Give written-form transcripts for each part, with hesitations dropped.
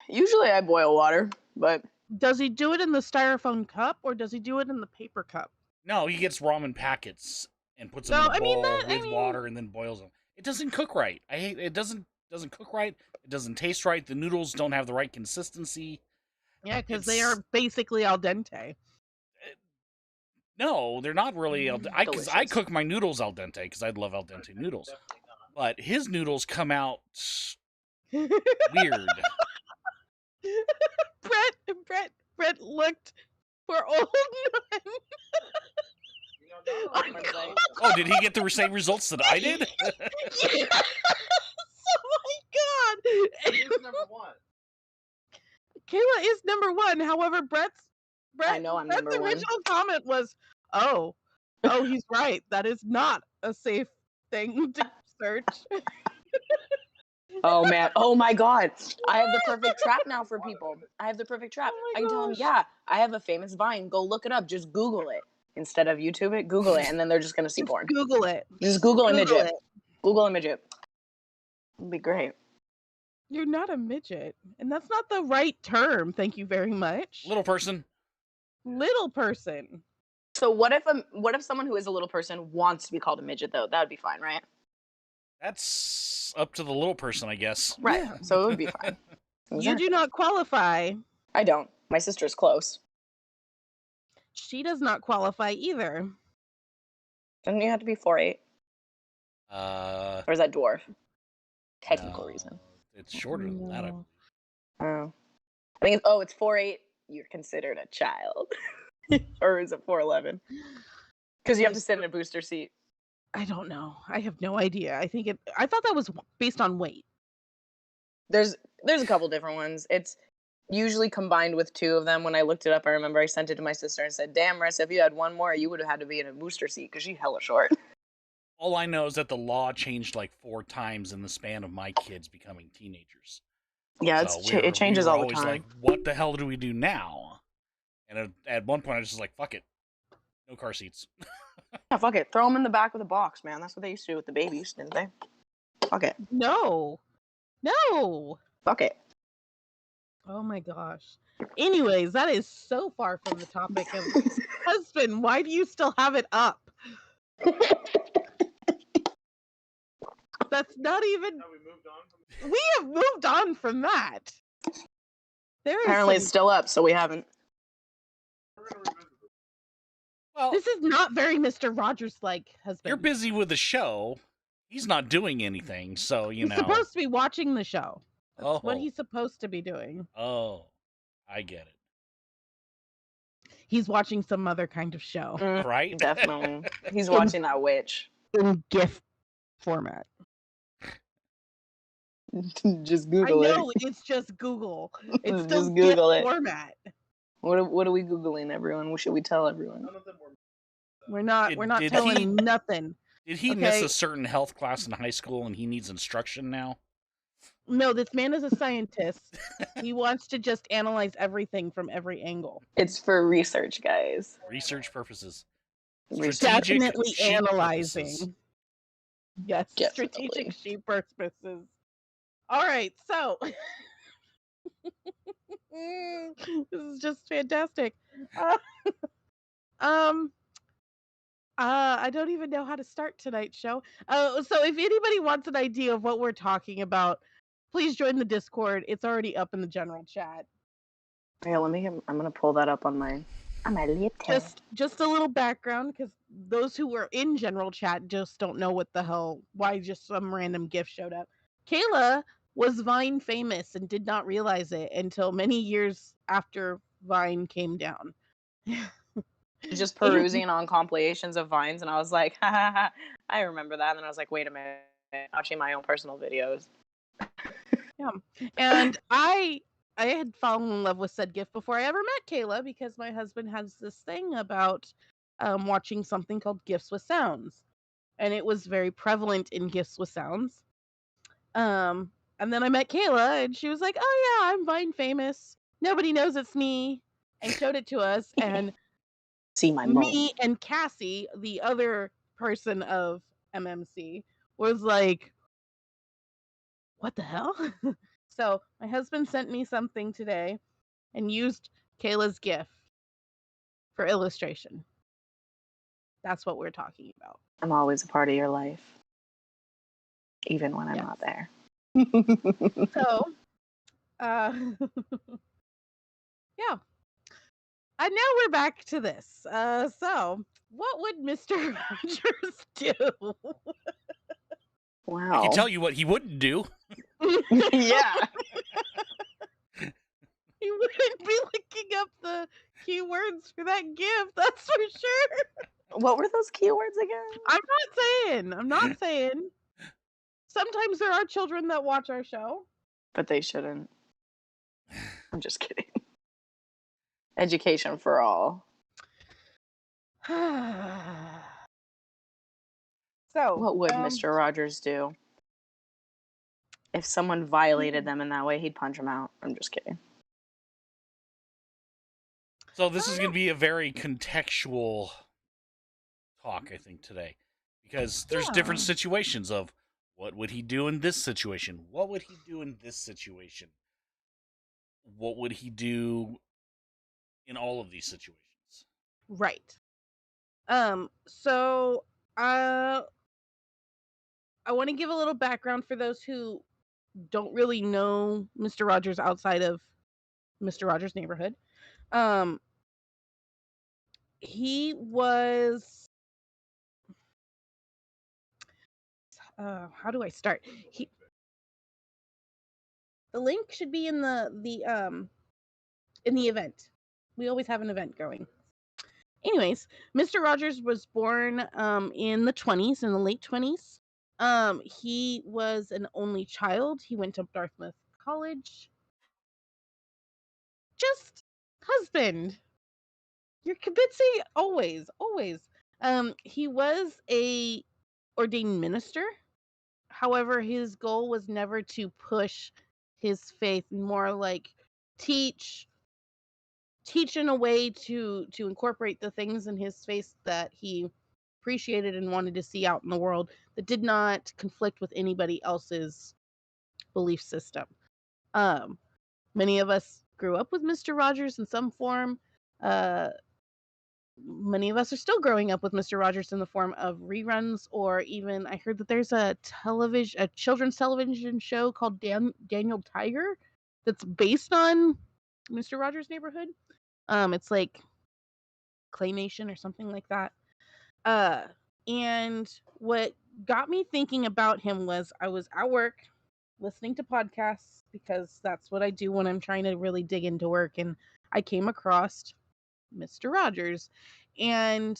Usually I boil water, but Does he do it in the styrofoam cup or does he do it in the paper cup? No, he gets ramen packets and puts them No, in a I mean bowl that. with water and then boils them. It doesn't cook right. I hate it. Doesn't cook right. It doesn't taste right. The noodles don't have the right consistency. Yeah, because they are basically al dente. No, they're not really al dente. Because I delicious. cook my noodles al dente because I love al dente noodles. But his noodles come out weird. Brett looked for old men. Oh, did he get the same results that I did? Yes! Oh my god! He's number one. Kayla is number one. However, Brett's number one. original comment was, "Oh, he's right. That is not a safe thing to search." Oh man! Oh my god! I have the perfect trap now for people. I have the perfect trap. Oh my I can tell them, gosh. yeah, I have a famous Vine. Go look it up. Just Google it instead of YouTube it. Google it, and then they're just gonna see porn. Google it. Just Google a midget. it. Google a midget. It'd be great. You're not a midget, and that's not the right term. Thank you very much. Little person. Little person. So what if someone who is a little person wants to be called a midget though? That would be fine, right? That's up to the little person, I guess. Right. Yeah. So it would be fine. You do not qualify. I don't. My sister's close. She does not qualify either. Doesn't you have to be 4'8"? Or is that dwarf? Technical no, reason. It's shorter than that. Oh. I think it's 4'8". You're considered a child. Or is it 4'11"? Because you have to sit in a booster seat. I don't know. I have no idea. I thought that was based on weight. There's a couple different ones. It's usually combined with two of them. When I looked it up, I remember I sent it to my sister and said, "Damn, Russ, if you had one more, you would have had to be in a booster seat because she's hella short." All I know is that the law changed like 4 times in the span of my kids becoming teenagers. Yeah, So it changes all the always time. like, what the hell do we do now? And at one point, I was just like, fuck it. No car seats. Yeah, fuck it. Throw them in the back of the box, man. That's what they used to do with the babies, didn't they? Fuck it. No. Fuck it. Oh my gosh. Anyways, that is so far from the topic of husband. Why do you still have it up? That's not even. Have we moved on from We have moved on from that. Apparently it's still up, so we haven't. We're gonna revisit this. Well, This is not very Mr. Rogers-like husband. you're busy with the show. He's not doing anything, so He's supposed to be watching the show. That's what he's supposed to be doing. Oh, I get it. He's watching some other kind of show Right? Definitely. He's watching that witch. in GIF format. Just I Google know it. it's just Google. It's Just still Google GIF it. format. What are we Googling, everyone? What should we tell everyone? None of them were. We're not Did telling he- nothing. Did he miss Okay. a certain health class in high school and he needs instruction now? No, this man is a scientist. He wants to just analyze everything from every angle. It's for research, guys. Research purposes. Research. Definitely sheep analyzing. purposes. Yes, Definitely. strategic sheep purposes. All right, so this is just fantastic. I don't even know how to start tonight's show. So if anybody wants an idea of what we're talking about, please join the Discord. It's already up in the general chat. Yeah, I'm gonna pull that up on my laptop. Just a little background, because those who were in general chat just don't know what the hell, why just some random gift showed up. Kayla was Vine famous and did not realize it until many years after Vine came down. Just perusing on compilations of Vines, and I was like, ha ha ha, I remember that. And then I was like, wait a minute, watching my own personal videos. Yeah. And I had fallen in love with said gift before I ever met Kayla, because my husband has this thing about watching something called Gifts with Sounds. And it was very prevalent in Gifts with Sounds. And then I met Kayla, and she was like, oh yeah, I'm Vine famous. Nobody knows it's me. And showed it to us. And See my me and Cassie, the other person of MMC, was like, what the hell? So my husband sent me something today and used Kayla's gift for illustration. That's what we're talking about. I'm always a part of your life, even when I'm Yes. not there. So, yeah. And now we're back to this. So, what would Mr. Rogers do? Wow. I can tell you what he wouldn't do. Yeah. He wouldn't be looking up the keywords for that gift, that's for sure. What were those keywords again? I'm not saying. Sometimes there are children that watch our show. But they shouldn't. I'm just kidding. Education for all. So, What would Mr. Rogers do? If someone violated them in that way, he'd punch them out. I'm just kidding. So this is going to be a very contextual talk, I think, today. Because there's different situations of what would he do in this situation? What would he do in this situation? What would he do in all of these situations? Right. So I want to give a little background for those who don't really know Mr. Rogers outside of Mr. Rogers' Neighborhood. He was how do I start? The link should be in the event. We always have an event going. Anyways, Mr. Rogers was born in the 20s, in the late 20s. He was an only child. He went to Dartmouth College. Just husband. You're kibitzing always, always. He was a ordained minister. However, his goal was never to push his faith, more like teach in a way to incorporate the things in his faith that he appreciated and wanted to see out in the world that did not conflict with anybody else's belief system. Many of us grew up with Mr. Rogers in some form. Many of us are still growing up with Mr. Rogers in the form of reruns, or even I heard that there's a children's television show called Daniel Tiger that's based on Mr. Rogers' Neighborhood. It's like claymation or something like that. And what got me thinking about him was I was at work listening to podcasts because that's what I do when I'm trying to really dig into work, and I came across Mr. Rogers, and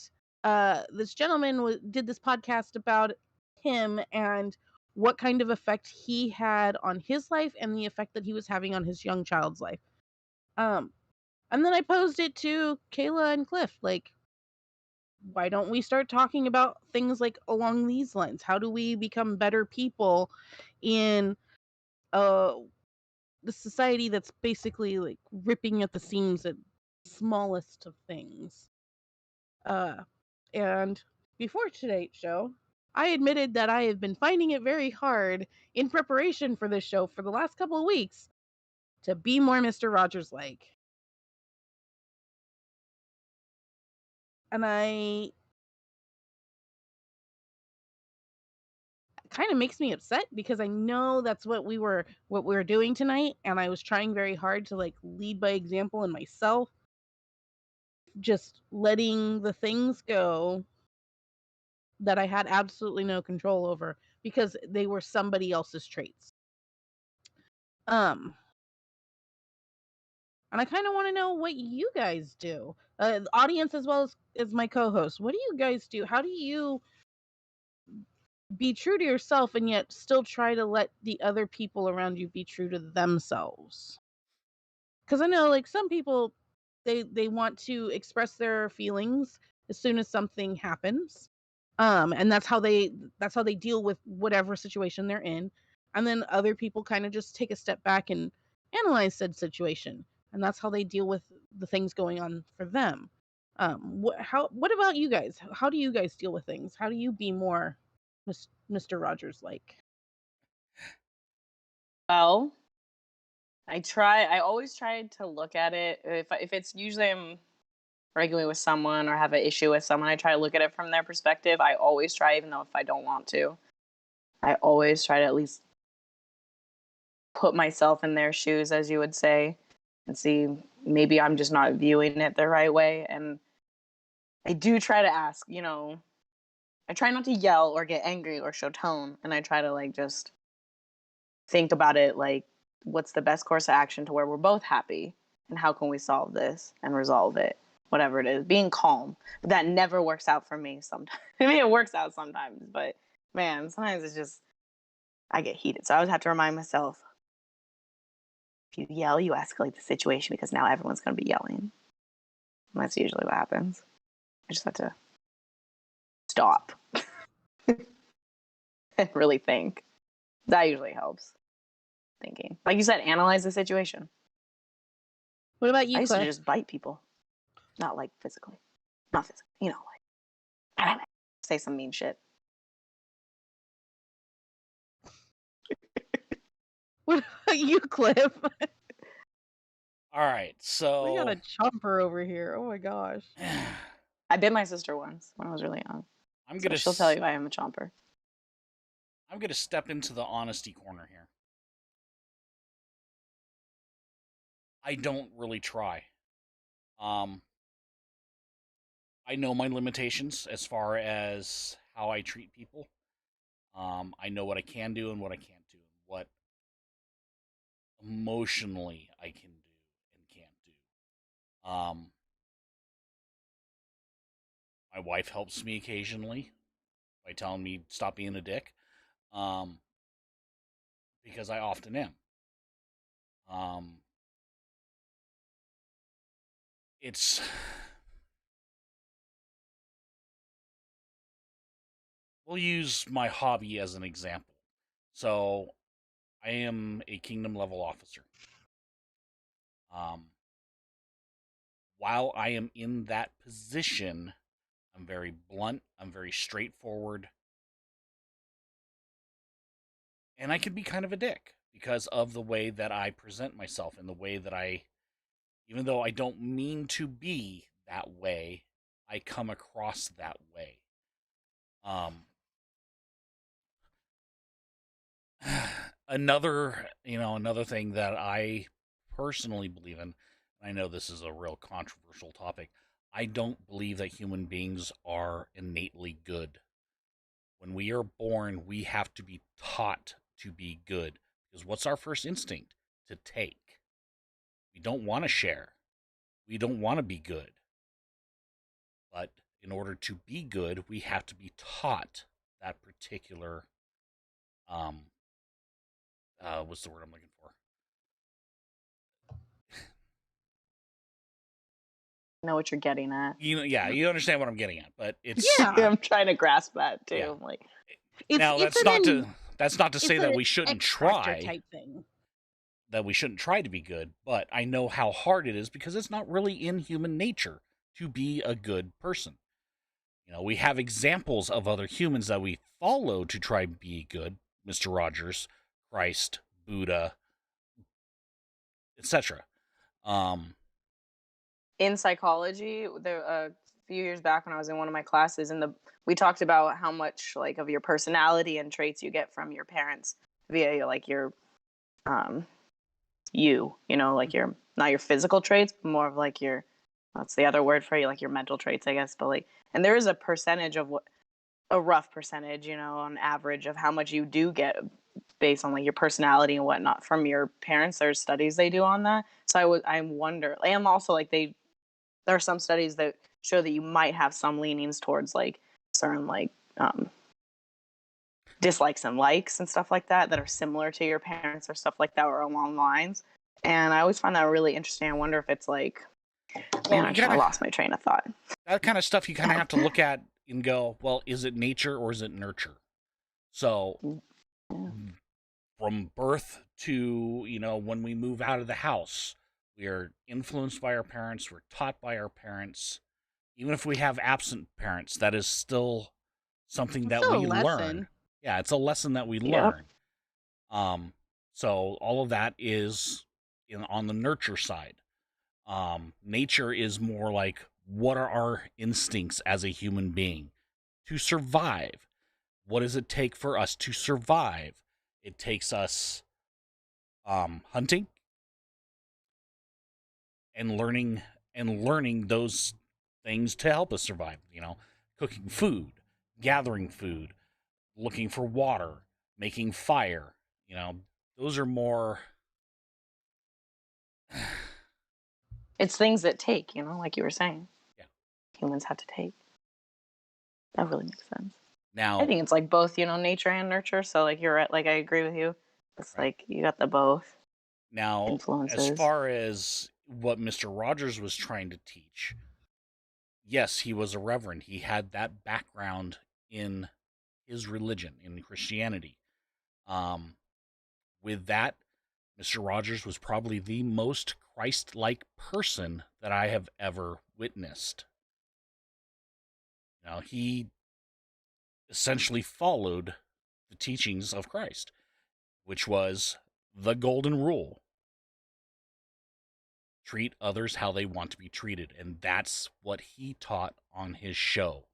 this gentleman did this podcast about him and what kind of effect he had on his life and the effect that he was having on his young child's life. And then I posed it to Kayla and Cliff, like, why don't we start talking about things like along these lines? How do we become better people in the society that's basically like ripping at the seams at smallest of things? And before today's show, I admitted that I have been finding it very hard in preparation for this show for the last couple of weeks to be more Mr. Rogers like. And I kind of makes me upset because I know that's what we were doing tonight, and I was trying very hard to like lead by example in myself, just letting the things go that I had absolutely no control over because they were somebody else's traits. And I kind of want to know what you guys do, the audience as well as my co-host. What do you guys do? How do you be true to yourself and yet still try to let the other people around you be true to themselves? Because I know, like, some people, they want to express their feelings as soon as something happens, and that's how they deal with whatever situation they're in. And then other people kind of just take a step back and analyze said situation, and that's how they deal with the things going on for them. What about you guys? How do you guys deal with things? How do you be more Mr. Rogers like? Well, I always try to look at it. If it's usually I'm arguing with someone or have an issue with someone, I try to look at it from their perspective. I always try, even though if I don't want to, I always try to at least put myself in their shoes, as you would say, and see maybe I'm just not viewing it the right way. And I do try to ask, I try not to yell or get angry or show tone. And I try to like just think about it like, what's the best course of action to where we're both happy? And how can we solve this and resolve it? Whatever it is, being calm. But that never works out for me sometimes. I mean, it works out sometimes, but man, sometimes it's just, I get heated. So I always have to remind myself, if you yell, you escalate the situation because now everyone's going to be yelling. And that's usually what happens. I just have to stop and really think. That usually helps. Thinking. Like you said, analyze the situation. What about I you, used to Cliff? just bite people. Not like physically. Not physically. Like, say some mean shit. What about you, Cliff? All right, so We got a chomper over here. Oh my gosh. I bit my sister once when I was really young. I'm So gonna she'll tell you I am a chomper. I'm gonna step into the honesty corner here. I don't really try. I know my limitations as far as how I treat people. I know what I can do and what I can't do, and what emotionally I can do and can't do. My wife helps me occasionally by telling me stop being a dick, um, because I often am. It's we'll use my hobby as an example. So I am a kingdom level officer. While I am in that position, I'm very blunt, I'm very straightforward, and I can be kind of a dick because of the way that I present myself and the way that even though I don't mean to be that way, I come across that way. Another thing that I personally believe in, I know this is a real controversial topic. I don't believe that human beings are innately good. When we are born, we have to be taught to be good. Because what's our first instinct? To take. We don't want to share. We don't want to be good. But in order to be good, we have to be taught that particular what's the word I'm looking for? I know what you're getting at. You understand what I'm getting at, but it's Yeah. I'm trying to grasp that too. Yeah. I'm like, that's not to say that we shouldn't X factor try. type thing. That we shouldn't try to be good, but I know how hard it is because it's not really in human nature to be a good person. We have examples of other humans that we follow to try and be good, Mr. Rogers, Christ, Buddha, etc. in psychology, a few years back when I was in one of my classes, we talked about how much like of your personality and traits you get from your parents via like your like your not your physical traits, but more of like your what's the other word for you, like your mental traits, I guess. But like, and there is a percentage of a rough percentage, on average of how much you do get based on like your personality and whatnot from your parents. There's studies they do on that. So I wonder, and also like there are some studies that show that you might have some leanings towards like certain like dislikes and likes and stuff like that are similar to your parents or stuff like that or along lines. And I always find that really interesting. I wonder if it's like, I lost my train of thought. That kind of stuff you kind of have to look at and go, well, is it nature or is it nurture? So from birth to, when we move out of the house, we are influenced by our parents. We're taught by our parents. Even if we have absent parents, that is still something that we learn. Yeah, it's a lesson that we learn. So all of that is on the nurture side. Nature is more like, what are our instincts as a human being to survive? What does it take for us to survive? It takes us hunting and learning those things to help us survive. Cooking food, gathering food, looking for water, making fire. Those are more. It's things that take, like you were saying. Yeah. Humans have to take. That really makes sense. Now, I think it's like both, nature and nurture. So like you're right, like I agree with you. It's right. like you got the both Now, influences. as far as what Mr. Rogers was trying to teach, yes, he was a reverend. He had that background in his religion, in Christianity. With that, Mr. Rogers was probably the most Christ-like person that I have ever witnessed. He essentially followed the teachings of Christ, which was the golden rule. Treat others how they want to be treated. And that's what he taught on his show.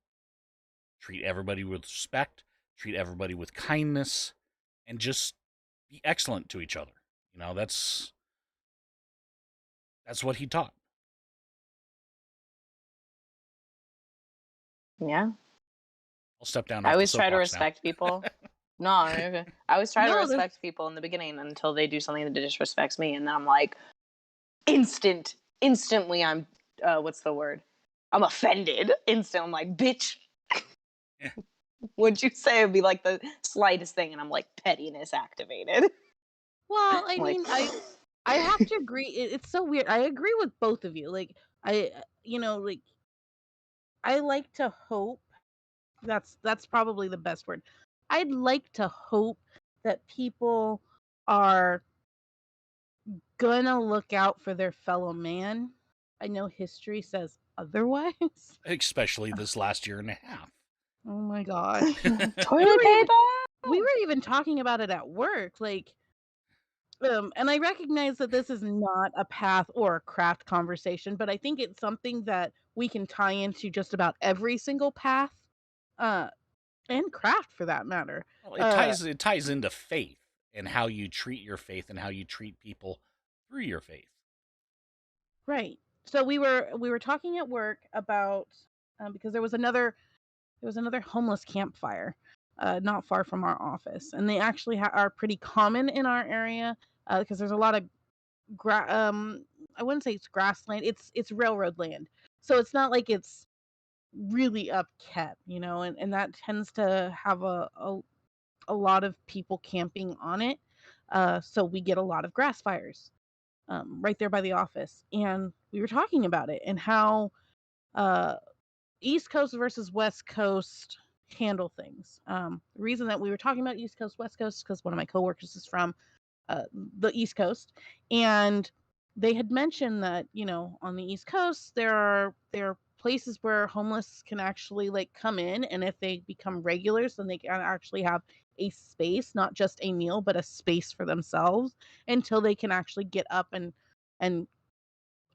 Treat everybody with respect, treat everybody with kindness, and just be excellent to each other. That's what he taught. Yeah. I'll step down. I Off always the try to soapbox respect people. No, you're good. I always try to No, respect people in the beginning until they do something that disrespects me, and then I'm like, instantly I'm, what's the word? I'm offended. I'm like, bitch. Yeah. Would you say it'd be like the slightest thing, and I'm like, pettiness activated. Well, I Like, mean, I have to agree. It's so weird. I agree with both of you. Like like I like to hope that's probably the best word. I'd like to hope that people are gonna look out for their fellow man. I know history says otherwise. Especially this last year and a half. Oh my god. toilet paper. We were even talking about it at work, like and I recognize that this is not a path or a craft conversation, but I think it's something that we can tie into just about every single path, uh, and craft for that matter. Well, it ties into faith and how you treat your faith and how you treat people through your faith. Right. So we were talking at work about because there was another homeless campfire not far from our office, and they actually are pretty common in our area because there's a lot of I wouldn't say it's grassland. It's railroad land, so it's not like it's really upkept, and that tends to have a lot of people camping on it. So we get a lot of grass fires right there by the office, and we were talking about it and how uh, East Coast versus West Coast handle things. The reason that we were talking about East Coast West Coast is because one of my coworkers is from the East Coast, and they had mentioned that on the East Coast there are places where homeless can actually like come in, and if they become regulars, then they can actually have a space, not just a meal, but a space for themselves until they can actually get up and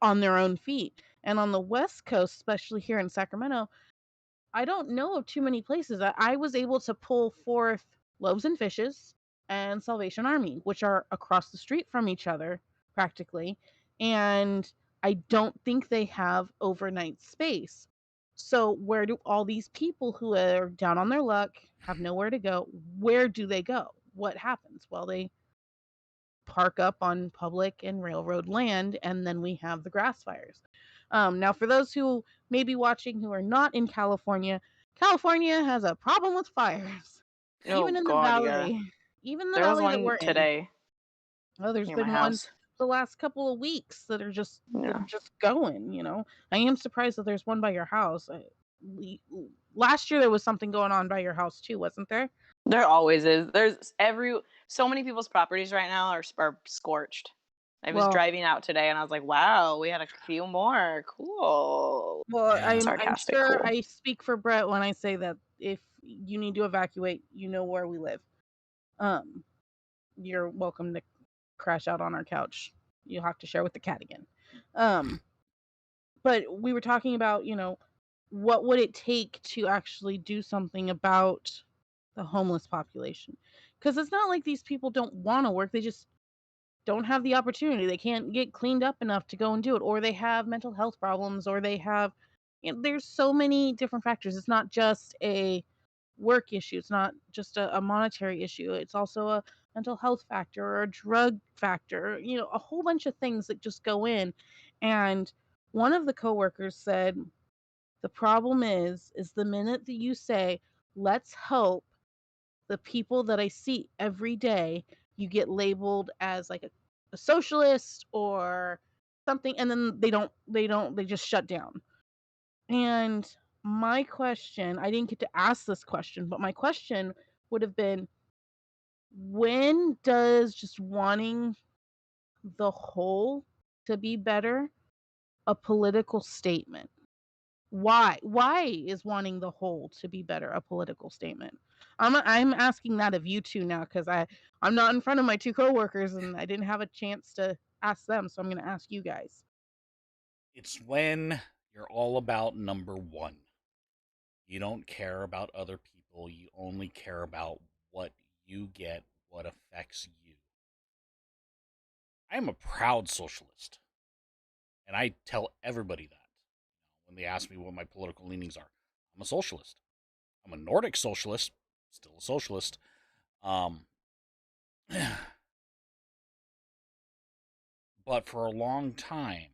on their own feet. And on the West Coast, especially here in Sacramento, I don't know of too many places that I was able to pull forth Loaves and Fishes and Salvation Army, which are across the street from each other practically. And I don't think they have overnight space. So, where do all these people who are down on their luck have nowhere to go? Where do they go? What happens? Well, they park up on public and railroad land, and then we have the grass fires. Now, for those who may be watching who are not in California, California has a problem with fires, Oh even in the God, yeah. valley, even the There was valley that one we're in. today Oh, there's near my been one house. the last couple of weeks that are just Yeah. they're just going. I am surprised that there's one by your house. Last year there was something going on by your house too, wasn't there? There always is. There's so many people's properties right now are scorched. I was Well, driving out today and I was like, wow, we had a few more. Cool. Well, Yeah. I'm Sarcastic, sure cool. I speak for Brett when I say that if you need to evacuate, you know where we live. Um, you're welcome to crash out on our couch. you'll have to share with the cat again. But we were talking about, what would it take to actually do something about the homeless population? Because it's not like these people don't want to work, they just don't have the opportunity. They can't get cleaned up enough to go and do it, or they have mental health problems, or they have, there's so many different factors. It's not just a work issue, it's not just a monetary issue, it's also a mental health factor or a drug factor, a whole bunch of things that just go in. And one of the coworkers said, the problem is the minute that you say, let's help the people that I see every day, you get labeled as like a socialist or something, and then they just shut down. And my question, I didn't get to ask this question, but my question would have been, when does just wanting the whole to be better a political statement? Why is wanting the whole to be better a political statement? I'm asking that of you two now, because I'm not in front of my two coworkers and I didn't have a chance to ask them, so I'm going to ask you guys. It's when you're all about number one. You don't care about other people. You only care about what you get, what affects you. I am a proud socialist. And I tell everybody that when they ask me what my political leanings are. I'm a socialist. I'm a Nordic socialist, still a socialist. But for a long time,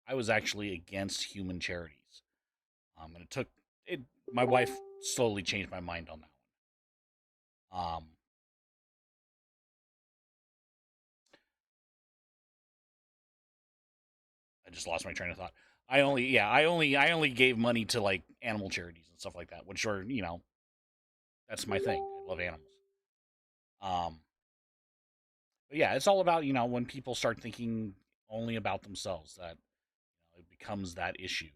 I was actually against human charities. And it took it. My wife slowly changed my mind on that one. I just lost my train of thought. I only gave money to like animal charities and stuff like that, which are that's my thing. I love animals. But yeah, it's all about when people start thinking only about themselves that it becomes that issue.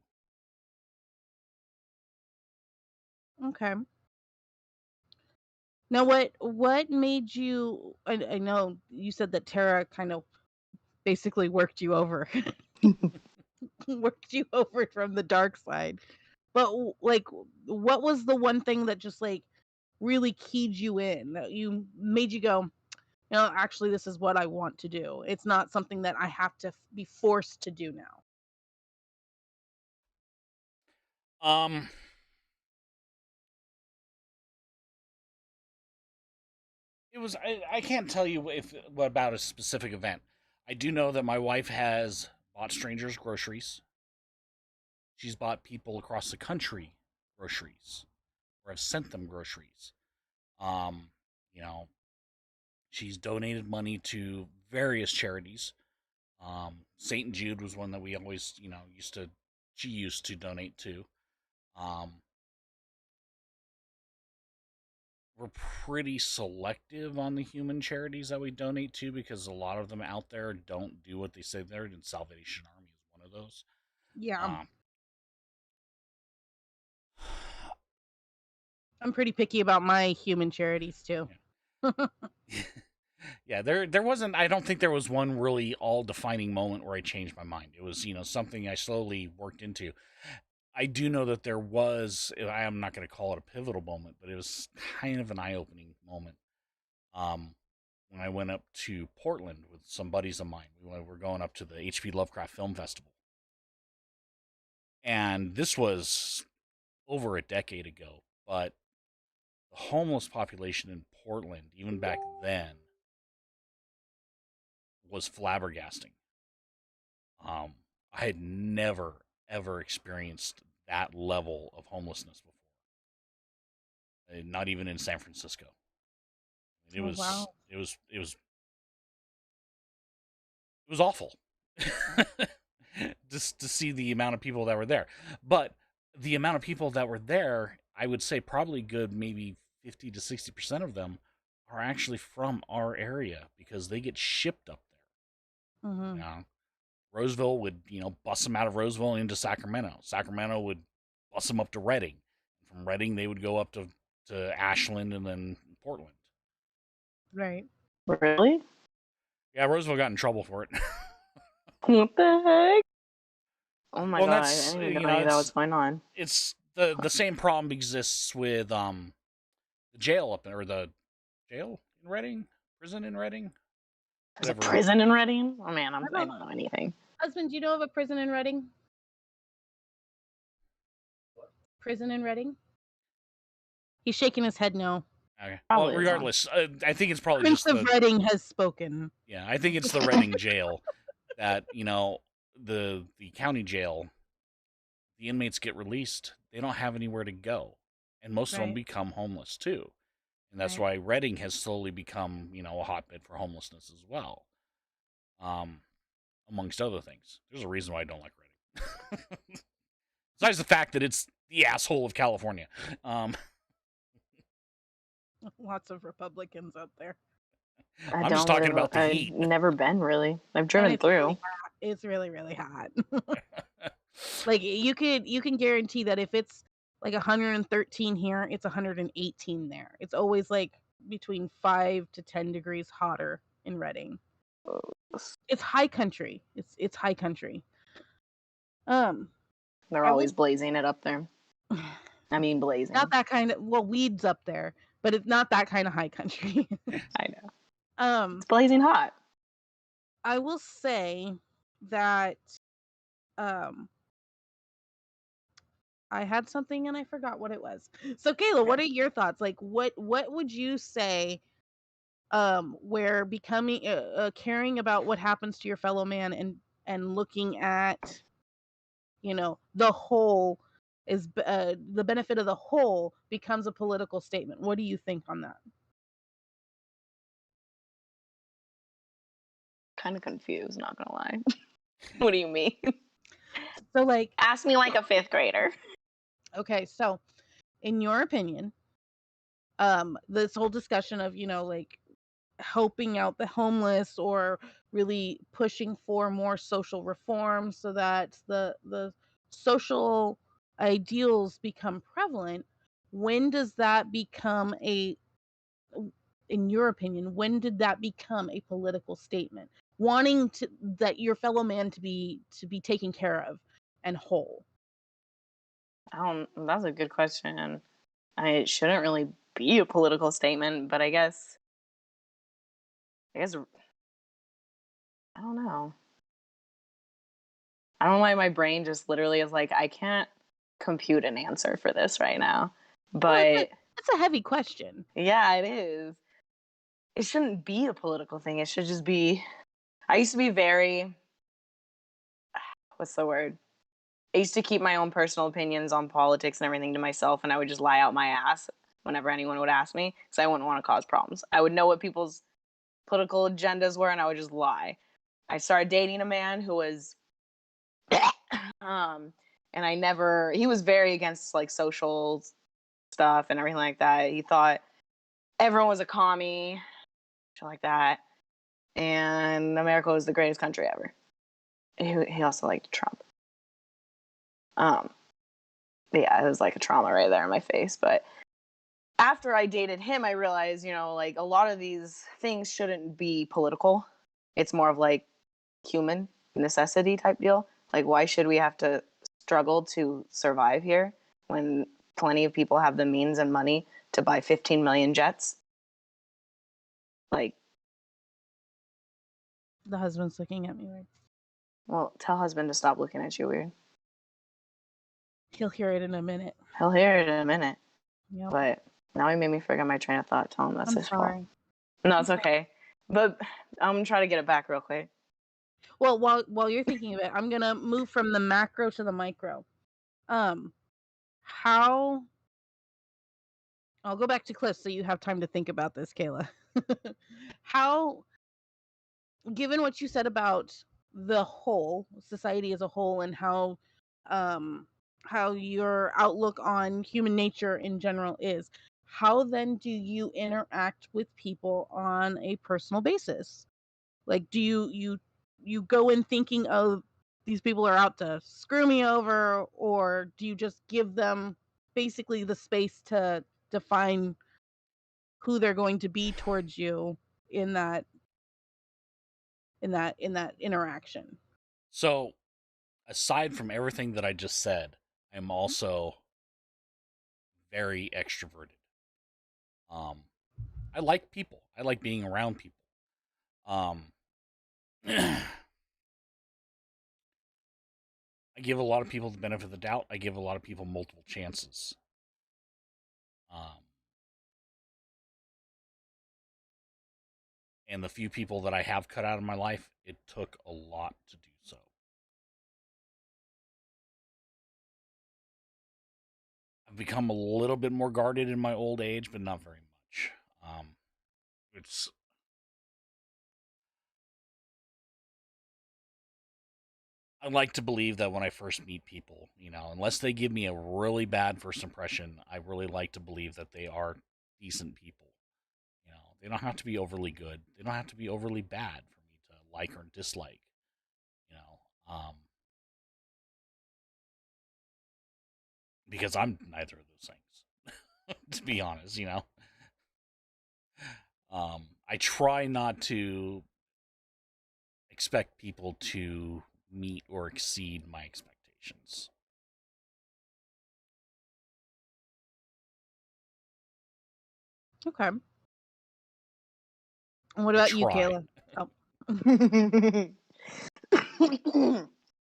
Okay. Now, what made you? I know you said that Tara kind of basically worked you over, worked you over from the dark side. But like, what was the one thing that just like really keyed you in, that you made you go, actually, this is what I want to do. It's not something that I have to be forced to do now. Um, it was I can't tell you if what about a specific event. I do know that my wife has bought strangers groceries. She's bought people across the country groceries, or have sent them groceries. Um, you know, she's donated money to various charities. Saint Jude was one that we always, she used to donate to. Um, we're pretty selective on the human charities that we donate to because a lot of them out there don't do what they say they're. And Salvation Army is one of those. Yeah, Um, I'm pretty picky about my human charities too. yeah, there wasn't. I don't think there was one really all defining moment where I changed my mind. It was something I slowly worked into. I do know that there was. I am not going to call it a pivotal moment, but it was kind of an eye opening moment. When I went up to Portland with some buddies of mine, we were going up to the H.P. Lovecraft Film Festival, and this was over a decade ago. But the homeless population in Portland, even back then, was flabbergasting. I had never ever experienced that level of homelessness before. Not even in San Francisco. It Oh, was wow. it was awful. Just to see the amount of people that were there. But the amount of people that were there, I would say probably good maybe 50 to 60% of them are actually from our area because they get shipped up there. Mm-hmm. You know, Roseville would, bus them out of Roseville into Sacramento. Sacramento would bus them up to Redding. From Redding, they would go up to Ashland and then Portland. Right. Really? Yeah, Roseville got in trouble for it. What the heck? Oh my Well, god, I that's didn't even you know know, that was going on. it's the same problem exists with the jail up there, or the jail in Reading, prison in Reading, There's a whatever. prison in Reading? Oh man, I I don't know anything. Husband, do you know of a prison in Reading? Prison in Reading? He's shaking his head no. Okay. Probably Well, is one. regardless, I think it's probably Prince just of Reading has spoken. yeah. I think it's the Reading jail that the county jail. The inmates get released. They don't have anywhere to go, and most of them Right. become homeless too. And that's Right. why Reading has slowly become a hotbed for homelessness as well. Amongst other things, there's a reason why I don't like Reading. Besides the fact that it's the asshole of California. Lots of Republicans out there. I'm just talking about the I've heat. never been really. I've And driven it's through. really hot. It's really, really hot. Like you can guarantee that if it's like 113 here, it's 118 there. It's always like between 5 to 10 degrees hotter in Reading. It's high country. It's high country. They're I always would blazing it up there. I mean, blazing. not that kind of weeds up there, but it's not that kind of high country. I know. It's blazing hot. I will say that I had something and I forgot what it was. So Kayla, what are your thoughts? Like what would you say where becoming caring about what happens to your fellow man and looking at the whole is the benefit of the whole becomes a political statement. What do you think on that? Kind of confused, not gonna lie. What do you mean? So like Ask me like a fifth grader. okay, so in your opinion, this whole discussion of like helping out the homeless or really pushing for more social reform so that the social ideals become prevalent, when does that become in your opinion, when did that become a political statement, wanting to that your fellow man to be taken care of and whole? That's a good question. It shouldn't really be a political statement, but I guess I don't know. I don't know why my brain just literally is like, I can't compute an answer for this right now. Well, But it's a heavy question. yeah, it is. It shouldn't be a political thing. It should just be. I used to be very. What's the word? I used to keep my own personal opinions on politics and everything to myself, and I would just lie out my ass whenever anyone would ask me because I wouldn't want to cause problems. I would know what people's political agendas were, and I would just lie. I started dating a man who was, and he was very against like social stuff and everything like that. He thought everyone was a commie, shit like that, and America was the greatest country ever. He also liked Trump. Yeah, it was like a trauma right there in my face. But after I dated him, I realized, like a lot of these things shouldn't be political. It's more of like human necessity type deal. Like, why should we have to struggle to survive here when plenty of people have the means and money to buy 15 million jets? Like, The husband's looking at me weird. well, tell husband to stop looking at you weird. He'll hear it in a minute. He'll hear it in a minute. Yep. But now he made me forget my train of thought. Tell him that's I'm his fault. sorry. No, it's okay. But I'm gonna try to get it back real quick. Well, while you're thinking of it, I'm gonna move from the macro to the micro. How I'll go back to Cliff so you have time to think about this, Kayla. How, given what you said about the whole society as a whole and how your outlook on human nature in general is, how then do you interact with people on a personal basis? Like, do you go in thinking, oh, these people are out to screw me over, or do you just give them basically the space to define who they're going to be towards you in that in that interaction. So, aside from everything that I just said, I'm also very extroverted. I like people. I like being around people. I give a lot of people the benefit of the doubt. I give a lot of people multiple chances. And the few people that I have cut out of my life, it took a lot to do so. I've become a little bit more guarded in my old age, but not very much. It's I like to believe that when I first meet people, unless they give me a really bad first impression, I really like to believe that they are decent people. They don't have to be overly good. They don't have to be overly bad for me to like or dislike. You know, because I'm neither of those things, to be honest. I try not to expect people to meet or exceed my expectations. Okay. And what about you, Try. Kayla? Oh.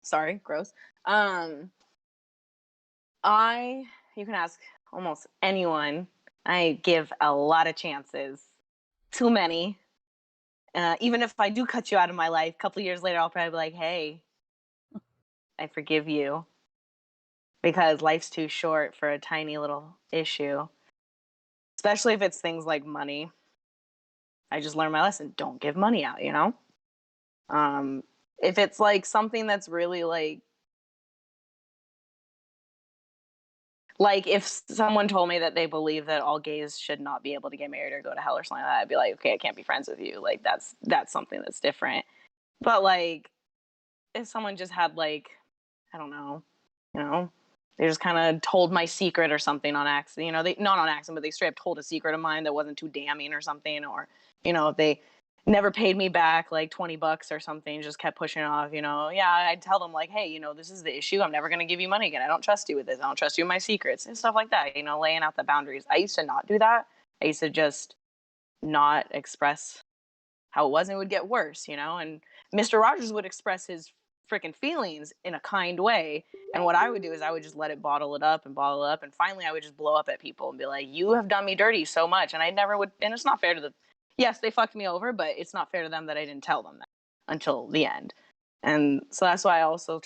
Sorry, gross. You can ask almost anyone. I give a lot of chances. Too many. Even if I do cut you out of my life, a couple years later, I'll probably be like, hey, I forgive you. Because life's too short for a tiny little issue. Especially if it's things like money. I just learned my lesson. Don't give money out, If it's like something that's really like if someone told me that they believe that all gays should not be able to get married or go to hell or something like that, I'd be like, okay, I can't be friends with you. Like that's something that's different. But like if someone just had I don't know, they just kind of told my secret or something on accident, they not on accident, but they straight up told a secret of mine that wasn't too damning or something, or if they never paid me back like $20 or something, just kept pushing it off, yeah, I'd tell them like, hey, this is the issue. I'm never going to give you money again. I don't trust you with this. I don't trust you with my secrets and stuff like that, laying out the boundaries. I used to not do that. I used to just not express how it was, and it would get worse, and Mr. Rogers would express his freaking feelings in a kind way. And what I would do is I would just let it bottle it up. And finally I would just blow up at people and be like, you have done me dirty so much. And I never would. And it's not fair to yes, they fucked me over, but it's not fair to them that I didn't tell them that until the end. And so that's why I also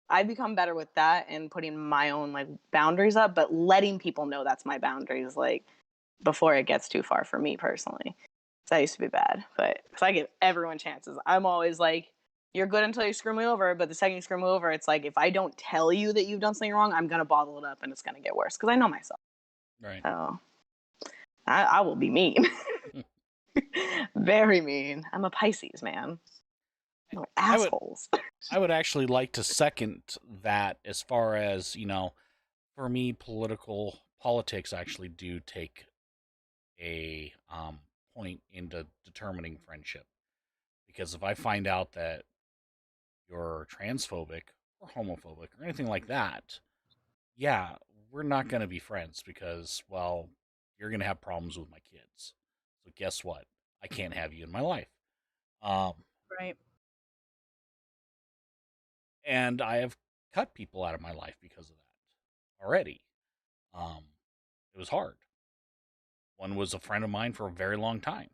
I've become better with that and putting my own boundaries up, but letting people know that's my boundaries, before it gets too far for me personally. So I used to be bad, but because I give everyone chances. I'm always like, you're good until you screw me over, but the second you screw me over, it's like, if I don't tell you that you've done something wrong, I'm going to bottle it up and it's going to get worse because I know myself. Right. So I will be mean. Very mean. I'm a Pisces, man. We're assholes. I would actually like to second that as far as, for me, politics actually do take a point into determining friendship. Because if I find out that you're transphobic or homophobic or anything like that, yeah, we're not going to be friends because, well, you're going to have problems with my kids. So guess what? I can't have you in my life. Right. And I have cut people out of my life because of that already. It was hard. One was a friend of mine for a very long time.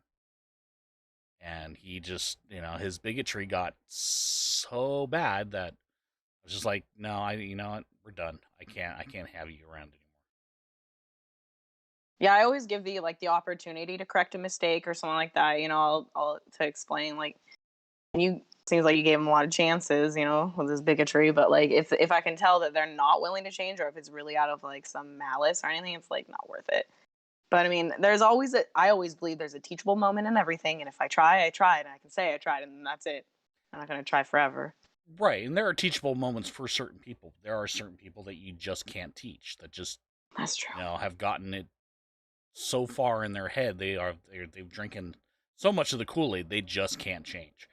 And he just, his bigotry got so bad that I was just like, no, you know what? We're done. I can't have you around anymore. Yeah, I always give the opportunity to correct a mistake or something like that. I'll to explain you seems like you gave him a lot of chances, with his bigotry. But if I can tell that they're not willing to change, or if it's really out of some malice or anything, it's not worth it. But I mean, I always believe there's a teachable moment in everything, and if I try, I tried, and I can say I tried, and that's it. I'm not gonna try forever. Right, and there are teachable moments for certain people. There are certain people that you just can't teach, that just That's true. have gotten it so far in their head they've drinking so much of the Kool-Aid they just can't change.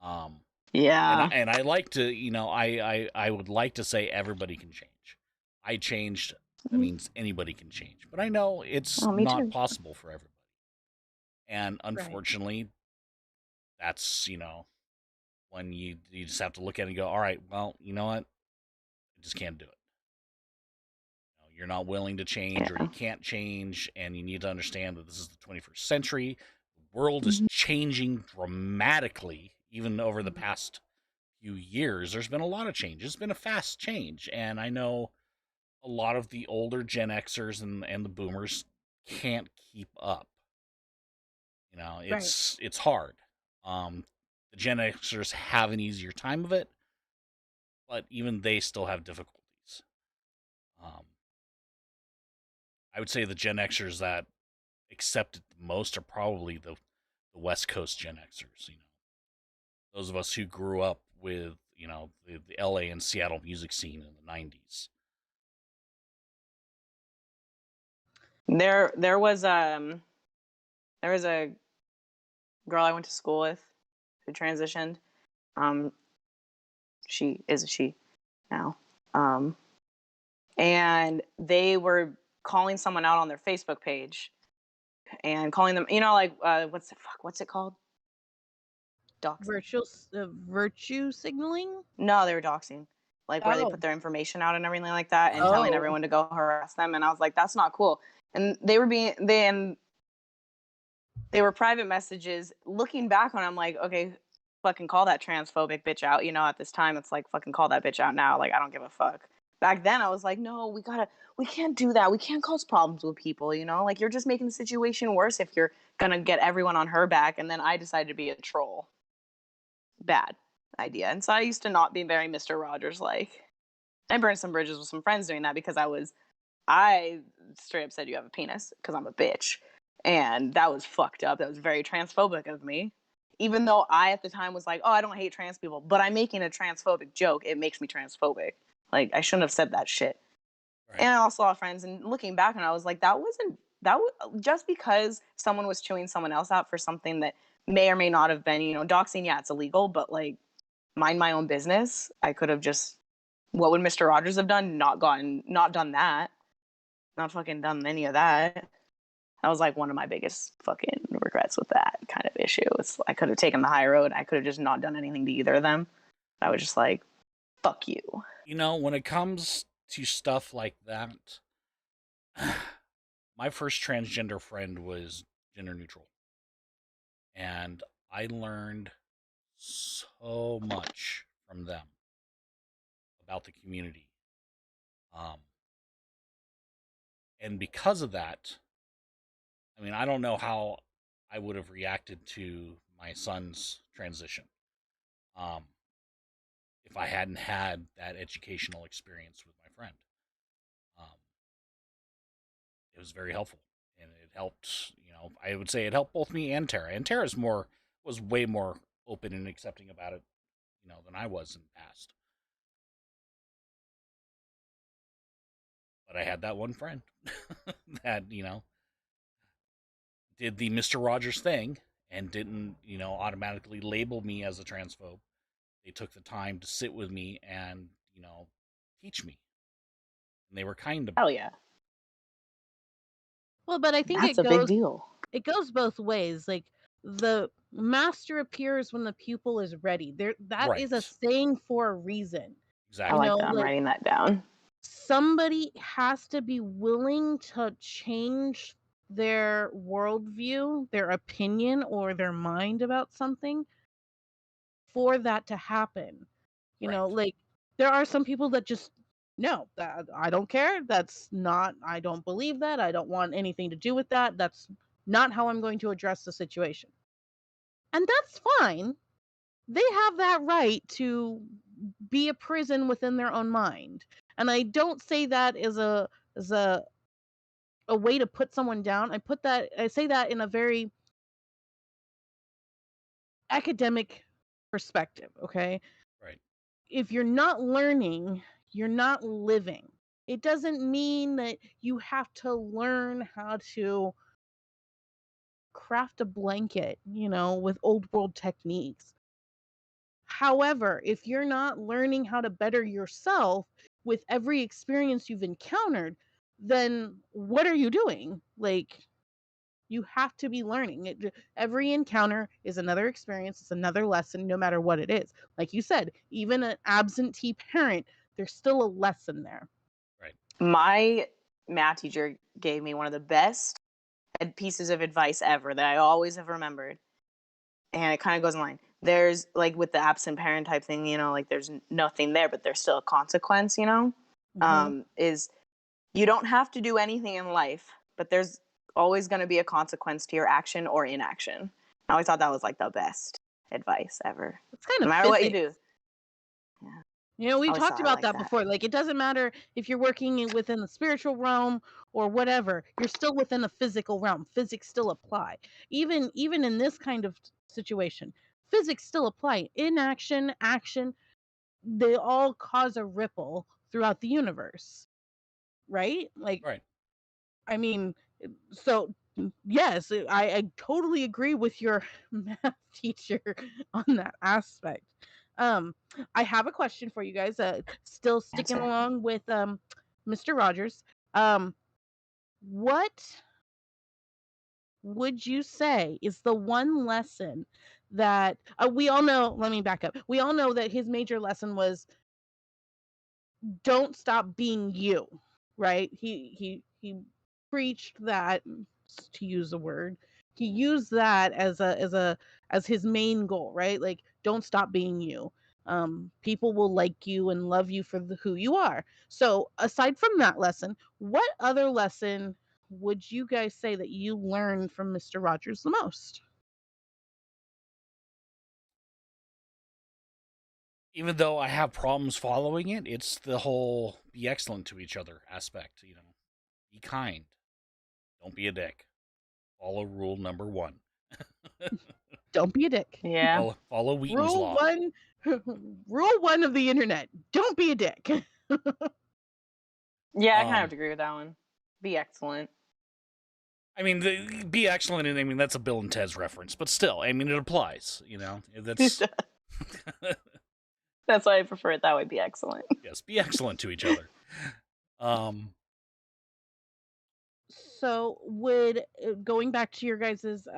Um, Yeah. and I like to, I would like to say everybody can change. I changed. That means anybody can change, but I know it's Oh, me not too. possible for everybody. And Right. unfortunately, that's when you just have to look at it and go, all right, well, you know what, I just can't do it. You're not willing to change, or Yeah. you can't change, and you need to understand that this is the 21st century. The world is Mhm. changing dramatically, even over the past few years. There's been a lot of change. It's been a fast change, and I know a lot of the older Gen Xers and the Boomers can't keep up. Right. It's hard. The Gen Xers have an easier time of it, but even they still have difficulties. Um, I would say the Gen Xers that accept it the most are probably the West Coast Gen Xers. Those of us who grew up with the LA and Seattle music scene in the '90s. There was a girl I went to school with who transitioned. Um, she is a she now. Um, and they were calling someone out on their Facebook page and calling them, like what's it called? Doxing. Virtue signaling. No, they were doxing, like where they Oh. put their information out and everything like that, and telling Oh. everyone to go harass them. And I was like, that's not cool. And they were private messages. Looking back on, I'm like, okay, fucking call that transphobic bitch out. At this time, it's like fucking call that bitch out now. Like I don't give a fuck. Back then, I was like, no, we can't do that. We can't cause problems with people. Like you're just making the situation worse if you're gonna get everyone on her back. And then I decided to be a troll. Bad idea. And so I used to not be very Mr. Rogers like. I burned some bridges with some friends doing that because I straight up said you have a penis because I'm a bitch. And that was fucked up. That was very transphobic of me. Even though I at the time was like, oh, I don't hate trans people, but I'm making a transphobic joke. It makes me transphobic. Like, I shouldn't have said that shit. Right. And I also saw friends, and looking back, and I was like, that was just because someone was chewing someone else out for something that may or may not have been, doxing, yeah, it's illegal, but like, mind my own business. I could have just, what would Mr. Rogers have done? Not done that. Not fucking done any of that. That was like one of my biggest fucking regrets with that kind of issue. It's I could have taken the high road. I could have just not done anything to either of them. I was just like, fuck you. When it comes to stuff like that, my first transgender friend was gender neutral. And I learned so much from them about the community. And because of that, I mean, I don't know how I would have reacted to my son's transition um, if I hadn't had that educational experience with my friend. Um, it was very helpful, and it helped. I would say it helped both me and Tara. And Tara's was way more open and accepting about it, than I was in the past. But I had that one friend that did the Mr. Rogers thing and didn't automatically label me as a transphobe. They took the time to sit with me and teach me, and they were kind about Hell it. yeah. Well, but I think That's a big deal. it goes both ways. Like the master appears when the pupil is ready. That is a Right. saying for a reason. I Exactly. like that. I'm Like writing that down. somebody has to be willing to change their worldview, their opinion, or their mind about something for that to happen. Right. Like there are some people that just no, that I don't care. That's not, I don't believe that. I don't want anything to do with that. That's not how I'm going to address the situation. And that's fine. They have that right to be a prison within their own mind. And I don't say that as a way to put someone down. I say that in a very academic perspective, okay? Right. If you're not learning, you're not living. It doesn't mean that you have to learn how to craft a blanket, with old world techniques. However, if you're not learning how to better yourself with every experience you've encountered, then what are you doing? Like, you have to be learning. Every encounter is another experience, it's another lesson, no matter what it is. Like you said, even an absentee parent, there's still a lesson there. Right. My math teacher gave me one of the best pieces of advice ever that I always have remembered. And it kind of goes in line. There's like with the absent parent type thing, like there's nothing there, but there's still a consequence, is you don't have to do anything in life, but there's always going to be a consequence to your action or inaction. I always thought that was like the best advice ever. It's kind No of matter what you physics. do. We've always talked thought I about liked that that. before. Like, it doesn't matter if you're working within the spiritual realm or whatever. You're still within a physical realm. Physics still apply. Even in this kind of situation, physics still apply. Inaction, action, they all cause a ripple throughout the universe, right? Like, Right. I mean, so yes, I totally agree with your math teacher on that aspect. I have a question for you guys. Still sticking Answer. along with Mr. Rogers. What would you say is the one lesson that we all know? Let me back up. We all know that his major lesson was don't stop being you, right? He preached that, to use a word. He used that as his main goal, right? Like, don't stop being you. People will like you and love you for who you are. So aside from that lesson, what other lesson would you guys say that you learned from Mr. Rogers the most? Even though I have problems following it, it's the whole be excellent to each other aspect. Be kind. Don't be a dick. Follow rule number 1. Don't be a dick. Yeah. Follow Wheaton's Rule law. one, rule one of the internet: don't be a dick. Yeah, I kind of agree with that one. Be excellent. I mean, be excellent, and I mean that's a Bill and Ted's reference, but still, I mean it applies. That's That's why I prefer it that way. Be excellent. yes, be excellent to each other. So, would going back to your guys's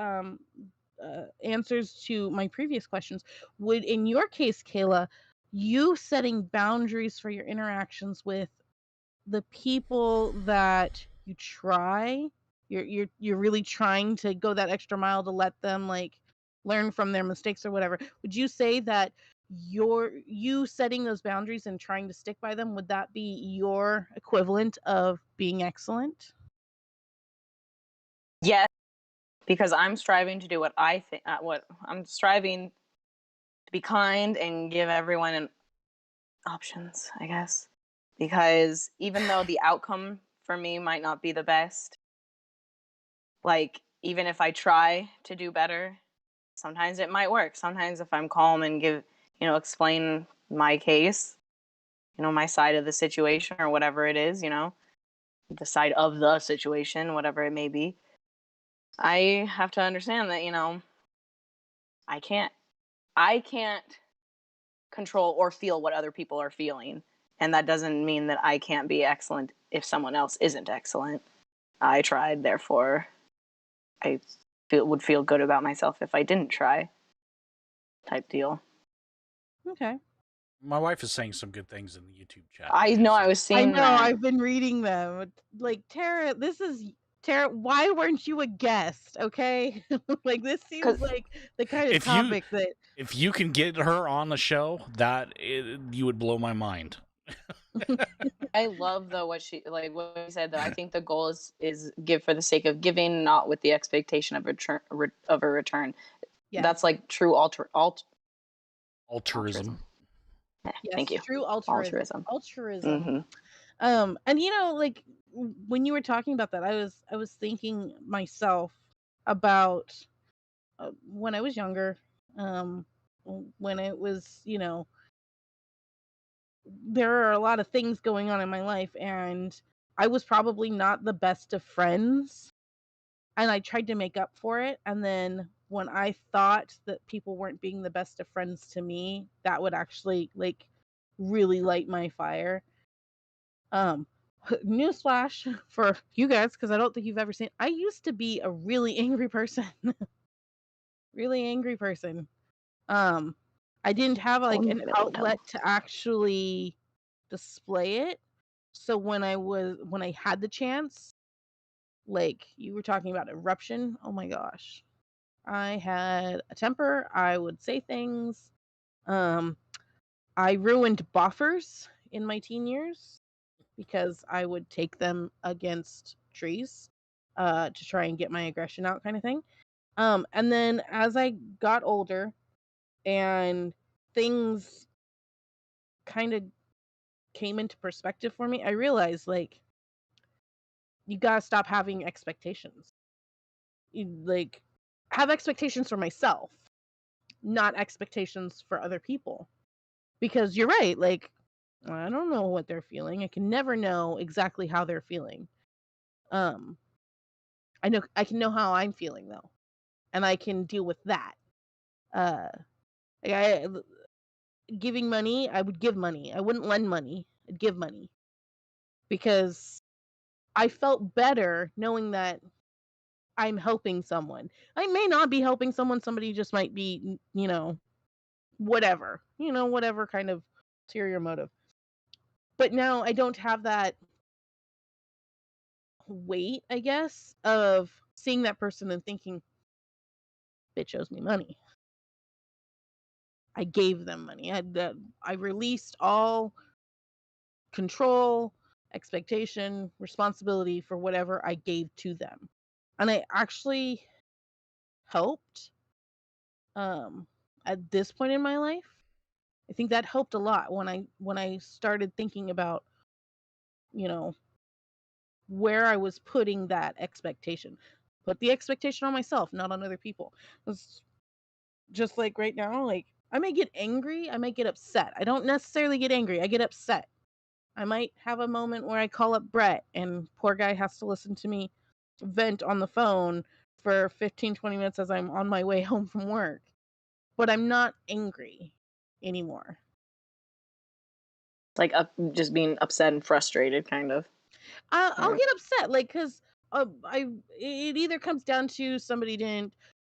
answers to my previous questions, would in your case, Kayla, you setting boundaries for your interactions with the people that you try, you're really trying to go that extra mile to let them like learn from their mistakes or whatever, would you say that you setting those boundaries and trying to stick by them, would that be your equivalent of being excellent? Yes, because I'm striving to do what I think. What I'm striving to be kind and give everyone options, I guess. Because even though the outcome for me might not be the best, like even if I try to do better, sometimes it might work. Sometimes if I'm calm and explain my case, my side of the situation or whatever it is, the side of the situation, whatever it may be, I have to understand that, I can't control or feel what other people are feeling. And that doesn't mean that I can't be excellent if someone else isn't excellent. I tried, therefore I would feel good about myself if I didn't try, type deal. Okay. My wife is saying some good things in the YouTube chat. I know, I was I seeing know, that. I've been reading them. Like, Tara, why weren't you a guest? Okay. Like, this seems like the kind of topic that if you can get her on the show, you would blow my mind. I love though what she said though. I think the goal is give for the sake of giving, not with the expectation of a return. Yes. That's like true Altruism. Yes, thank you. true altruism. Mm-hmm. And like when you were talking about that, I was thinking myself about when I was younger, when it was, there are a lot of things going on in my life, and I was probably not the best of friends, and I tried to make up for it, and then when I thought that people weren't being the best of friends to me, that would actually like really light my fire. Newsflash for you guys, because I don't think you've ever seen. I used to be a really angry person, really angry person. I didn't have like an outlet to actually display it. So when I had the chance, like you were talking about eruption, oh my gosh. I had a temper. I would say things. Um, I ruined buffers in my teen years because I would take them against trees to try and get my aggression out, kind of thing. And then as I got older and things kind of came into perspective for me, I realized like you gotta stop having expectations. You like have expectations for myself, not expectations for other people. Because you're right, like I don't know what they're feeling. I can never know exactly how they're feeling. Um I can know how I'm feeling though, and I can deal with that. Uh like giving money, I would give money. I wouldn't lend money. I'd give money because I felt better knowing that I'm helping someone. I may not be helping someone, somebody just might be, whatever. Whatever kind of ulterior motive. But now I don't have that weight, I guess, of seeing that person and thinking, bitch owes me money. I gave them money. I released all control, expectation, responsibility for whatever I gave to them. And I actually helped um at this point in my life. I think that helped a lot when I started thinking about, you know, where I was putting that expectation. Put the expectation on myself, not on other people. It's just like right now, like I may get angry, I might get upset. I don't necessarily get angry, I get upset. I might have a moment where I call up Brett and poor guy has to listen to me vent on the phone for 15-20 minutes as I'm on my way home from work. But I'm not angry anymore. Like just being upset and frustrated, kind of. I'll get upset, like, because it either comes down to somebody didn't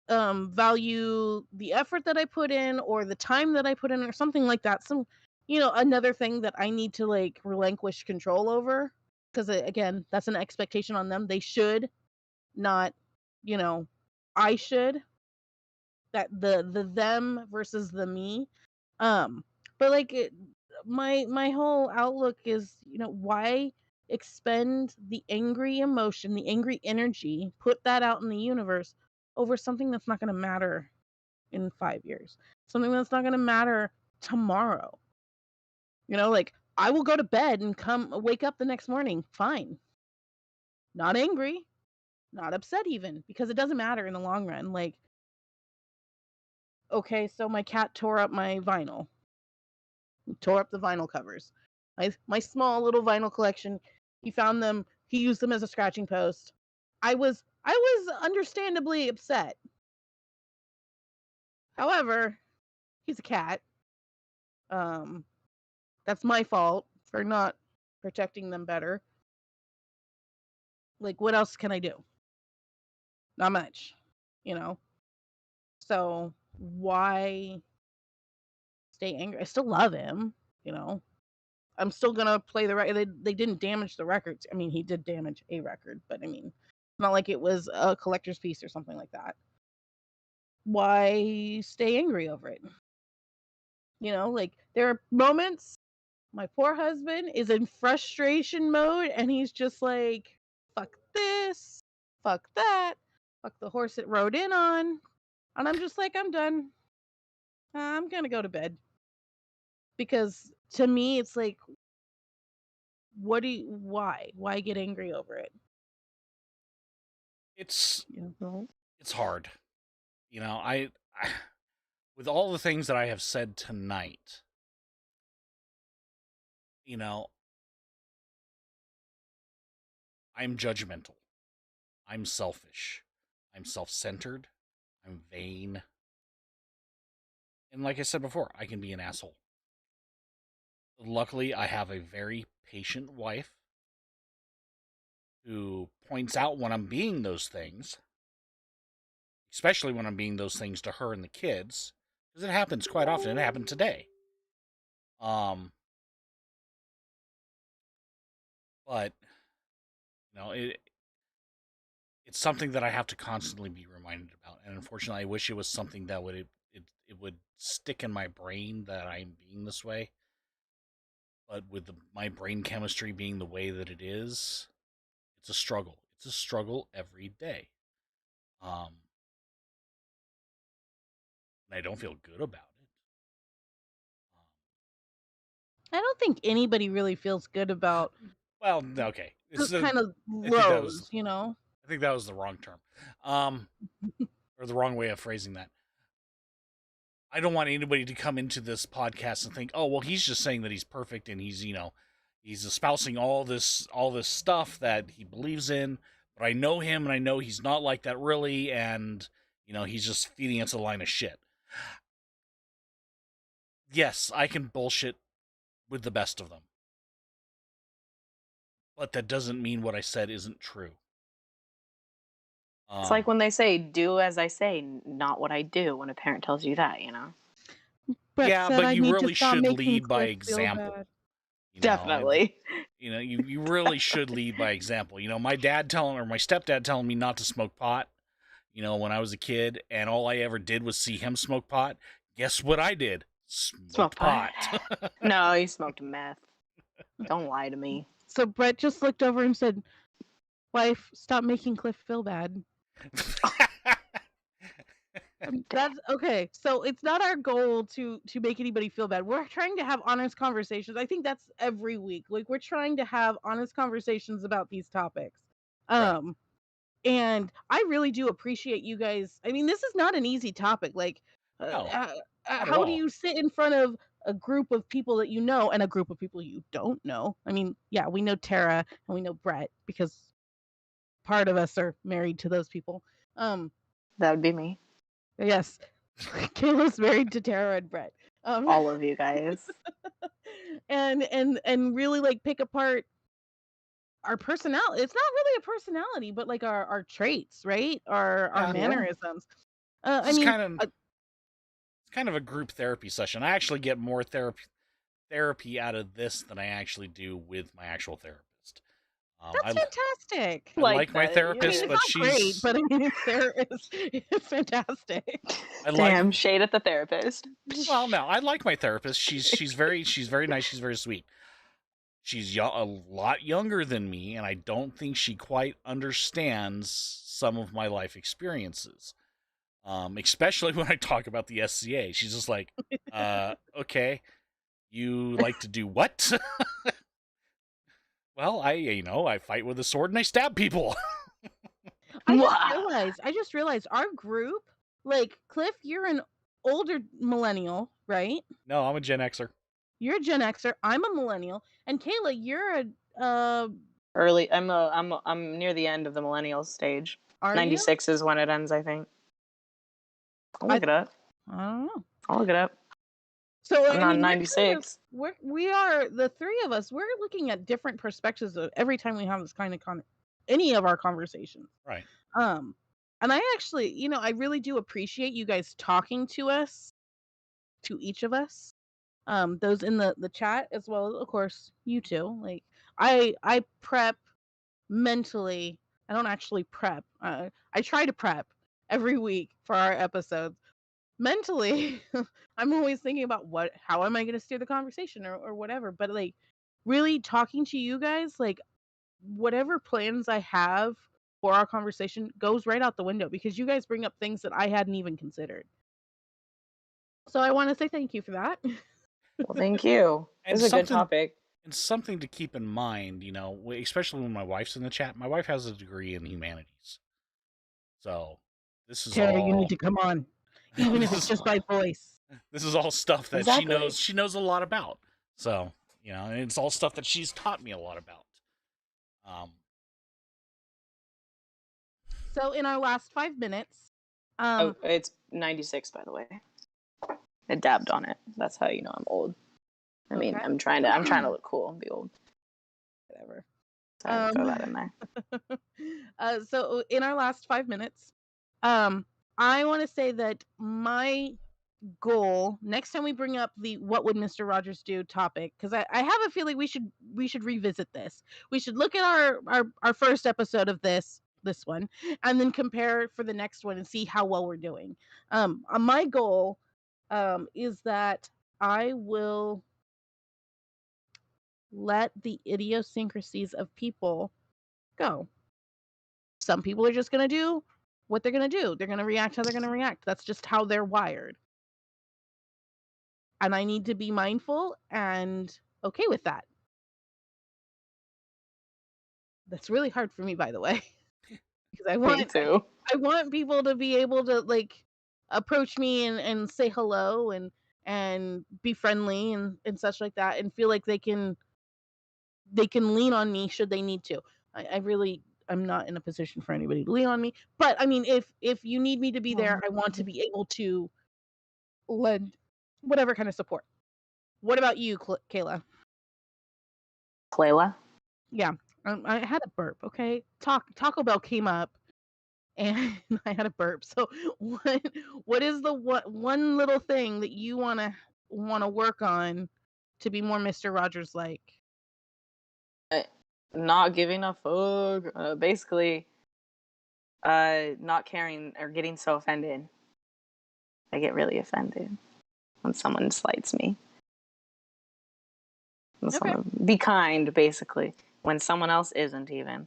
value the effort that I put in or the time that I put in or something like that. Another thing that I need to like relinquish control over because again, that's an expectation on them. They should not, you know, I should. That the them versus the me. Um, but like my whole outlook is, why expend the angry emotion, the angry energy, put that out in the universe over something that's not going to matter in 5 years, something that's not going to matter tomorrow. Like I will go to bed and wake up the next morning fine, not angry, not upset even, because it doesn't matter in the long run. Like, okay, so my cat tore up my vinyl. He tore up the vinyl covers. My small little vinyl collection. He found them. He used them as a scratching post. I was understandably upset. However, he's a cat. Um, that's my fault for not protecting them better. Like, what else can I do? Not much, you know. So why stay angry? I still love him, you know. I'm still gonna play the record. They didn't damage the records. I mean, he did damage a record, but I mean, it's not like it was a collector's piece or something like that. Why stay angry over it? Like there are moments my poor husband is in frustration mode and he's just like, fuck this, fuck that, fuck the horse it rode in on. And I'm just like, I'm done. I'm gonna go to bed. Because to me, it's like, why get angry over it? It's You it's hard. I with all the things that I have said tonight, you know, I'm judgmental. I'm selfish. I'm self-centered. I'm vain. And like I said before, I can be an asshole. Luckily, I have a very patient wife who points out when I'm being those things, especially when I'm being those things to her and the kids, because it happens quite often. It happened today. But it's something that I have to constantly be reminded about, and unfortunately, I wish it was something that it would stick in my brain that I'm being this way. But with my brain chemistry being the way that it is, it's a struggle. It's a struggle every day. And I don't feel good about it. I don't think anybody really feels good about Well, okay. those kind of I think that was lows, you know? I think that was the wrong term. Or the wrong way of phrasing that. I don't want anybody to come into this podcast and think, "Oh, well, he's just saying that he's perfect and he's espousing all this stuff that he believes in." But I know him and I know he's not like that really, and he's just feeding us a line of shit. Yes, I can bullshit with the best of them. But that doesn't mean what I said isn't true. It's like when they say, do as I say, not what I do, when a parent tells you that, Brett yeah, said but I you need really to stop should making lead by Cliff feel example. bad. Definitely. You really should lead by example. My stepdad telling me not to smoke pot, when I was a kid, and all I ever did was see him smoke pot. Guess what I did? Smoke pot. No, he smoked meth. Don't lie to me. So Brett just looked over and said, "Wife, stop making Cliff feel bad." That's okay. So it's not our goal to make anybody feel bad. We're trying to have honest conversations. I think that's every week. Like, we're trying to have honest conversations about these topics. Right. And I really do appreciate you guys. I mean, this is not an easy topic. Like, No, not at how do all. you sit in front of a group of people that you know and a group of people you don't know? I mean, yeah, we know Tara and we know Brett because part of us are married to those people. That would be me. Yes, Kayla's married to Tara and Brett. All of you guys. and really like pick apart our personality. It's not really a personality, but like our traits, right? Our Yeah. mannerisms. It's kind of a group therapy session. I actually get more therapy out of this than I actually do with my actual therapist. That's fantastic. I like my therapist, but she's great. But I mean, it's fantastic. Damn, shade at the therapist. Well, no, I like my therapist. She's very nice. She's very sweet. She's a lot younger than me, and I don't think she quite understands some of my life experiences. Especially when I talk about the SCA. She's just like, okay, you like to do what? Well, I fight with a sword and I stab people. I just realized our group, like, Cliff, you're an older millennial, right? No, I'm a Gen Xer. You're a Gen Xer. I'm a millennial, and Kayla, you're a early. I'm near the end of the millennial stage. Are 96 is when it ends, I think. I'll look it up. I don't know. I'll look it up. So I'm not 96. We are the three of us. We're looking at different perspectives of every time we have this kind of any of our conversations. Right. And I actually, I really do appreciate you guys talking to us, to each of us. Those in the chat as well as, of course, you two. Like, I prep mentally. I don't actually prep. I try to prep every week for our episodes. Mentally, I'm always thinking about how am I going to steer the conversation or whatever. But like, really talking to you guys, like, whatever plans I have for our conversation goes right out the window because you guys bring up things that I hadn't even considered. So I want to say thank you for that. Well, thank you. It's a good topic. And something to keep in mind, especially when my wife's in the chat. My wife has a degree in humanities. So this is Tara, all... you need to come on. Even if it's just by voice. This is all stuff that she knows a lot about. So, and it's all stuff that she's taught me a lot about. So in our last 5 minutes, Oh, it's 96, by the way. I dabbed on it. That's how you know I'm old. I mean, Okay. I'm trying to look cool and be old. Whatever. So I throw that in there. So in our last 5 minutes, I want to say that my goal next time we bring up the "What would Mr. Rogers do" topic, because I have a feeling we should revisit this. We should look at our first episode of this one, and then compare for the next one and see how well we're doing. My goal is that I will let the idiosyncrasies of people go. Some people are just going to do what they're going to do. They're going to react how they're going to react. That's just how they're wired. And I need to be mindful and okay with that. That's really hard for me, by the way, because Me too. I want people to be able to like approach me and say hello and be friendly and such like that, and feel like they can lean on me should they need to. I really I'm not in a position for anybody to lean on me, but I mean, if you need me to be there, I want to be able to lend whatever kind of support. What about you, Kayla? Clayla? Yeah, I had a burp. Okay, Taco Bell came up, and I had a burp. So what is the one little thing that you wanna work on to be more Mr. Rogers like? Not giving a fuck. Basically, not caring or getting so offended. I get really offended when someone slights me. When Okay. be kind, basically. When someone else isn't even.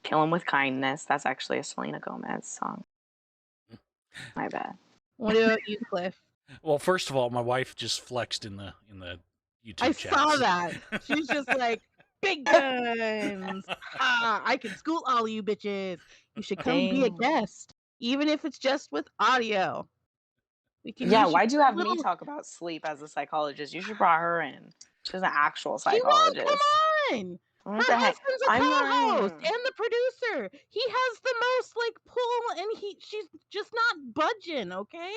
Kill them with kindness. That's actually a Selena Gomez song. My bad. What about you, Cliff? Well, first of all, my wife just flexed in the YouTube I chats. saw that. She's just like, big guns. I can school all you bitches. You should come be a Dang. guest, even if it's just with audio. Yeah, You should why'd you have me little talk about sleep as a psychologist? You should brought her in. She's an actual She won't psychologist. come on. What Her the heck? husband's a I'm co-host not. and the producer. He has the most like pull, and she's just not budging. Okay,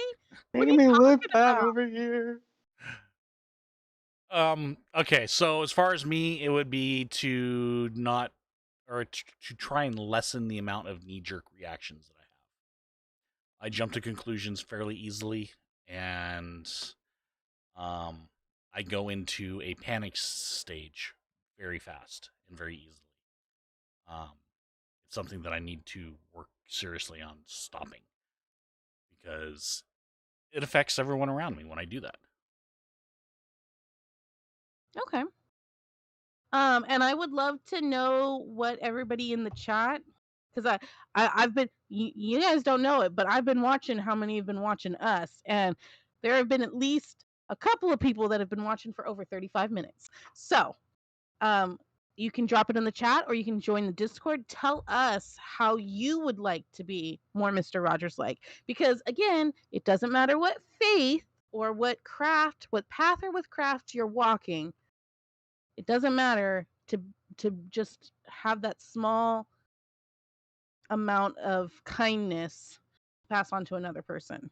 what are Making you me look talking bad about? over here. Okay, so as far as me, it would be to not or to try and lessen the amount of knee-jerk reactions that I have. I jump to conclusions fairly easily, and I go into a panic stage very fast and very easily. It's something that I need to work seriously on stopping because it affects everyone around me when I do that. Okay. And I would love to know what everybody in the chat, because I've been you guys don't know it, but I've been watching how many have been watching us, and there have been at least a couple of people that have been watching for over 35 minutes. So, you can drop it in the chat or you can join the Discord. Tell us how you would like to be more Mr. Rogers like. Because again, it doesn't matter what faith or what craft, what path or with craft you're walking. It doesn't matter to just have that small amount of kindness pass on to another person.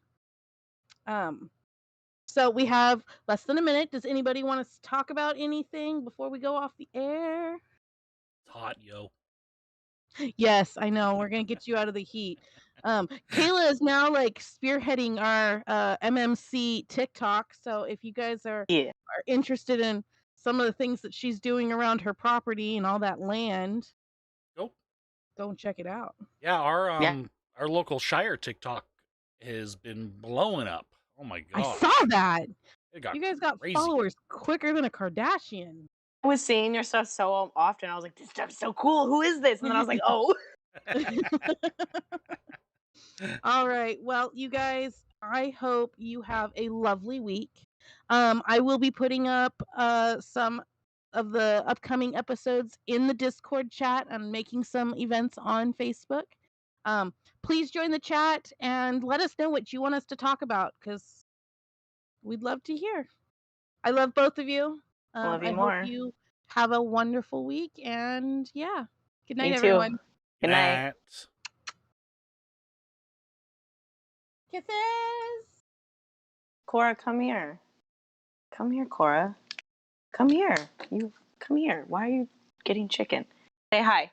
So we have less than a minute. Does anybody want to talk about anything before we go off the air? It's hot, yo. Yes, I know. We're gonna get you out of the heat. Kayla is now like spearheading our MMC TikTok. So if you guys are interested in some of the things that she's doing around her property and all that land, Go check it out. Yeah, our local Shire TikTok has been blowing up. Oh my gosh. I saw that. You guys got crazy. followers quicker than a Kardashian. I was seeing your stuff so often. I was like, this stuff's so cool. Who is this? And then I was like, oh. All right. Well, you guys, I hope you have a lovely week. I will be putting up some of the upcoming episodes in the Discord chat and making some events on Facebook. Please join the chat and let us know what you want us to talk about, because we'd love to hear. I love both of you. Love you I more. hope you have a wonderful week, and yeah. Good night, Me too. everyone. Good night. Night. Kisses. Cora, come here. Come here, Cora. Come here. You come here. Why are you getting chicken? Say hi.